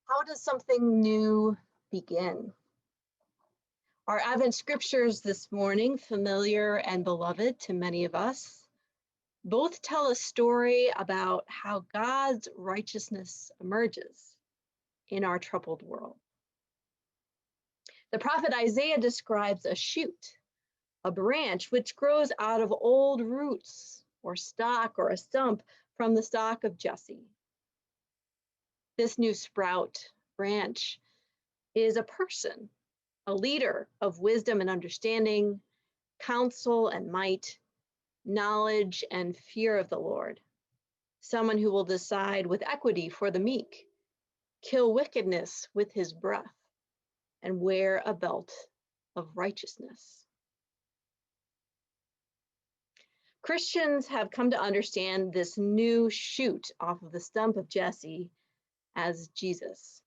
How does something new begin? Our Advent scriptures this morning, familiar and beloved to many of us, both tell a story about how God's righteousness emerges in our troubled world. The prophet Isaiah describes a shoot, a branch which grows out of old roots or stalk or a stump from the stock of Jesse. This new sprout branch is a person, a leader of wisdom and understanding, counsel and might, knowledge and fear of the Lord, someone who will decide with equity for the meek, kill wickedness with his breath, and wear a belt of righteousness. Christians have come to understand this new shoot off of the stump of Jesse as Jesus.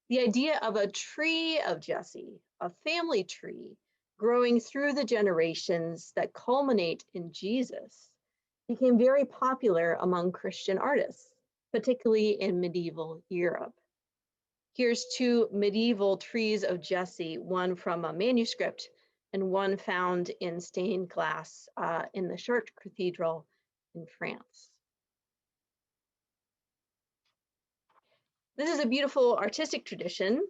The idea of a tree of Jesse, a family tree, growing through the generations that culminate in Jesus, became very popular among Christian artists, particularly in medieval Europe. Here's two medieval trees of Jesse, one from a manuscript and one found in stained glass in the Chartres Cathedral in France. This is a beautiful artistic tradition.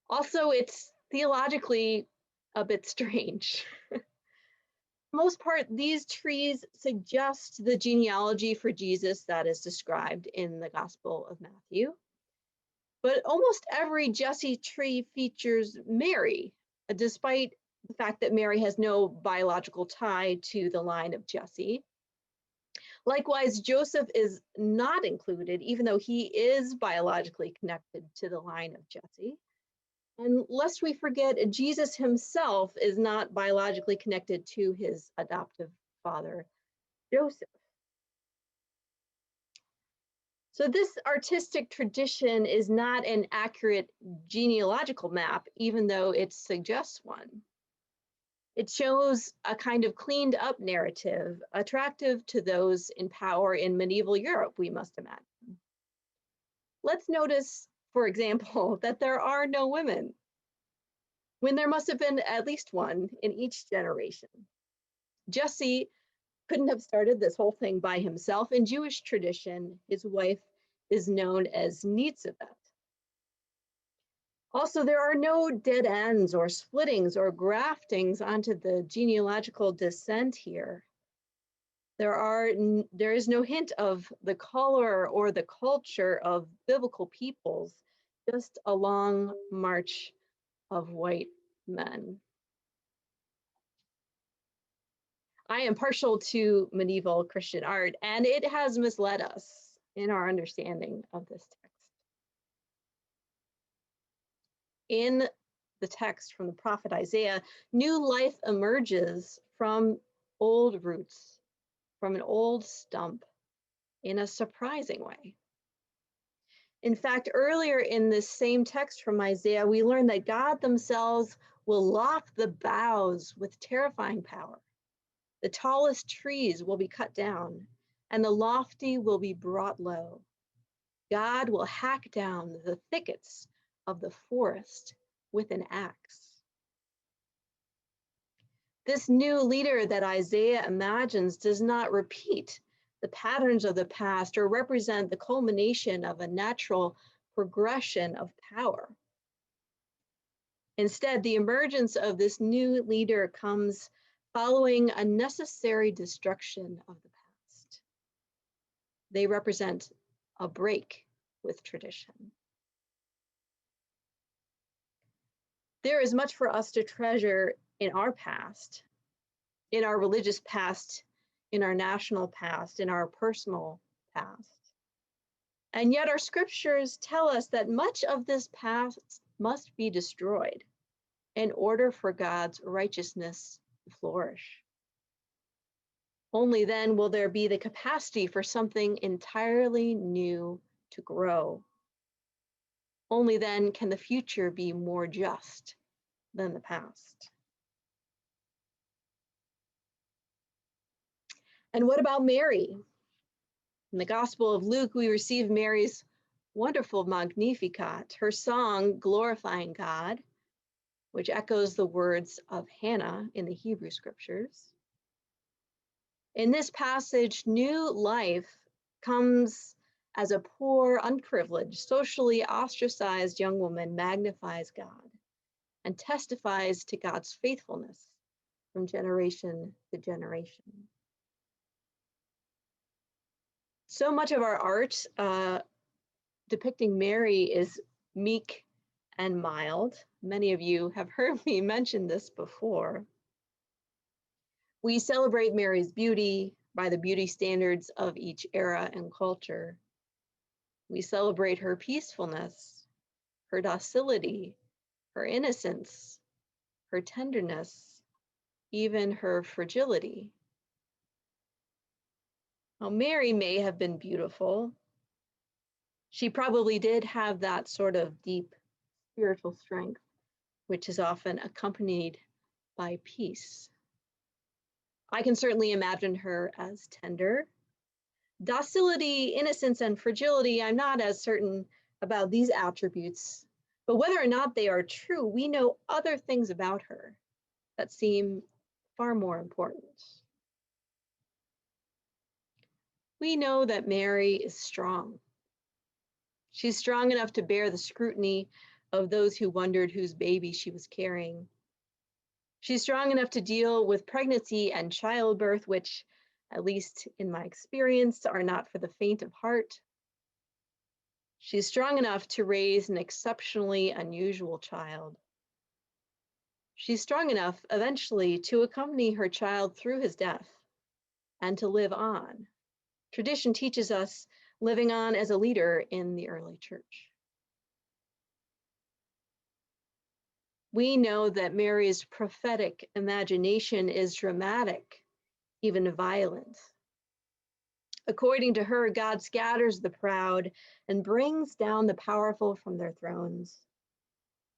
Also, it's theologically a bit strange. For the most part, these trees suggest the genealogy for Jesus that is described in the Gospel of Matthew. But almost every Jesse tree features Mary, despite the fact that Mary has no biological tie to the line of Jesse. Likewise, Joseph is not included, even though he is biologically connected to the line of Jesse. And lest we forget, Jesus himself is not biologically connected to his adoptive father, Joseph. So this artistic tradition is not an accurate genealogical map, even though it suggests one. It shows a kind of cleaned up narrative, attractive to those in power in medieval Europe, we must imagine. Let's notice, for example, that there are no women, when there must have been at least one in each generation. Jesse couldn't have started this whole thing by himself. In Jewish tradition, his wife is known as Nitzaveh. Also, there are no dead ends or splittings or graftings onto the genealogical descent here. There is no hint of the color or the culture of biblical peoples, just a long march of white men. I am partial to medieval Christian art, and it has misled us in our understanding of this text. In the text from the prophet Isaiah, new life emerges from old roots, from an old stump, in a surprising way. In fact, earlier in this same text from Isaiah, we learn that God themselves will lop the boughs with terrifying power. The tallest trees will be cut down, and the lofty will be brought low. God will hack down the thickets of the forest with an axe. This new leader that Isaiah imagines does not repeat the patterns of the past or represent the culmination of a natural progression of power. Instead, the emergence of this new leader comes following a necessary destruction of the past. They represent a break with tradition. There is much for us to treasure in our past, in our religious past, in our national past, in our personal past. And yet our scriptures tell us that much of this past must be destroyed in order for God's righteousness to flourish. Only then will there be the capacity for something entirely new to grow. Only then can the future be more just than the past. And what about Mary? In the Gospel of Luke, we receive Mary's wonderful Magnificat, her song glorifying God, which echoes the words of Hannah in the Hebrew scriptures. In this passage, new life comes as a poor, unprivileged, socially ostracized young woman magnifies God and testifies to God's faithfulness from generation to generation. So much of our art depicting Mary is meek and mild. Many of you have heard me mention this before. We celebrate Mary's beauty by the beauty standards of each era and culture. We celebrate her peacefulness, her docility, her innocence, her tenderness, even her fragility. Now, Mary may have been beautiful. She probably did have that sort of deep spiritual strength, which is often accompanied by peace. I can certainly imagine her as tender. Docility, innocence, and fragility, I'm not as certain about these attributes, but whether or not they are true, we know other things about her that seem far more important. We know that Mary is strong. She's strong enough to bear the scrutiny of those who wondered whose baby she was carrying. She's strong enough to deal with pregnancy and childbirth, which, at least in my experience, are not for the faint of heart. She's strong enough to raise an exceptionally unusual child. She's strong enough eventually to accompany her child through his death and to live on. Tradition teaches us living on as a leader in the early church. We know that Mary's prophetic imagination is dramatic, even violent. According to her, God scatters the proud and brings down the powerful from their thrones.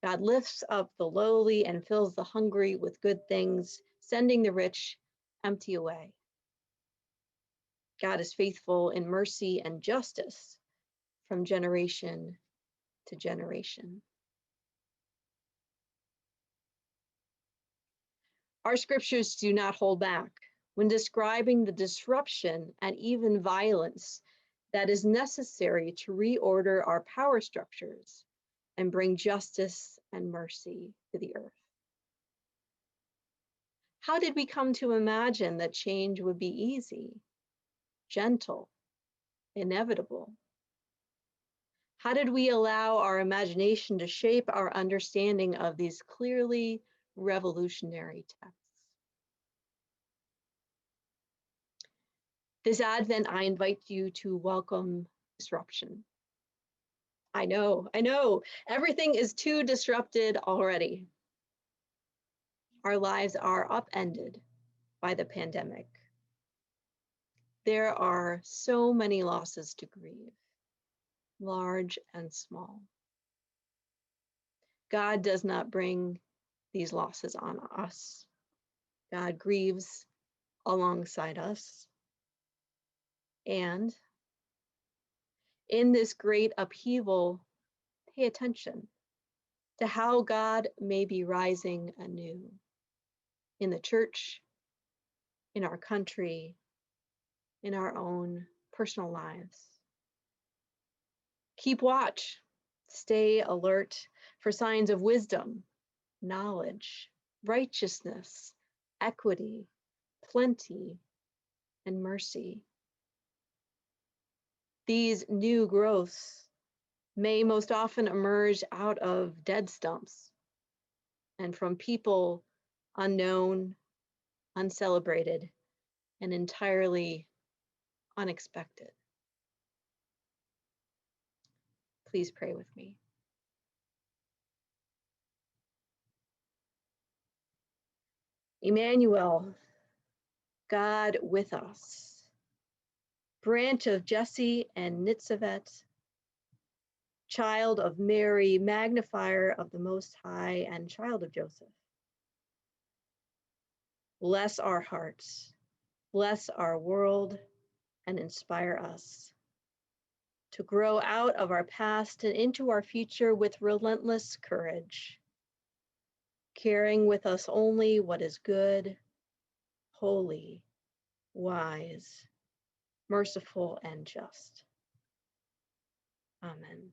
God lifts up the lowly and fills the hungry with good things, sending the rich empty away. God is faithful in mercy and justice from generation to generation. Our scriptures do not hold back when describing the disruption and even violence that is necessary to reorder our power structures and bring justice and mercy to the earth. How did we come to imagine that change would be easy, gentle, inevitable? How did we allow our imagination to shape our understanding of these clearly revolutionary texts? This Advent, I invite you to welcome disruption. I know, everything is too disrupted already. Our lives are upended by the pandemic. There are so many losses to grieve, large and small. God does not bring these losses on us. God grieves alongside us. And in this great upheaval, pay attention to how God may be rising anew in the church, in our country, in our own personal lives. Keep watch, stay alert for signs of wisdom, knowledge, righteousness, equity, plenty, and mercy. These new growths may most often emerge out of dead stumps and from people unknown, uncelebrated, and entirely unexpected. Please pray with me. Emmanuel, God with us, branch of Jesse and Nitzevet, child of Mary, magnifier of the Most High, and child of Joseph. Bless our hearts, bless our world, and inspire us. to grow out of our past and into our future with relentless courage, carrying with us only what is good, holy, wise, merciful, and just. Amen.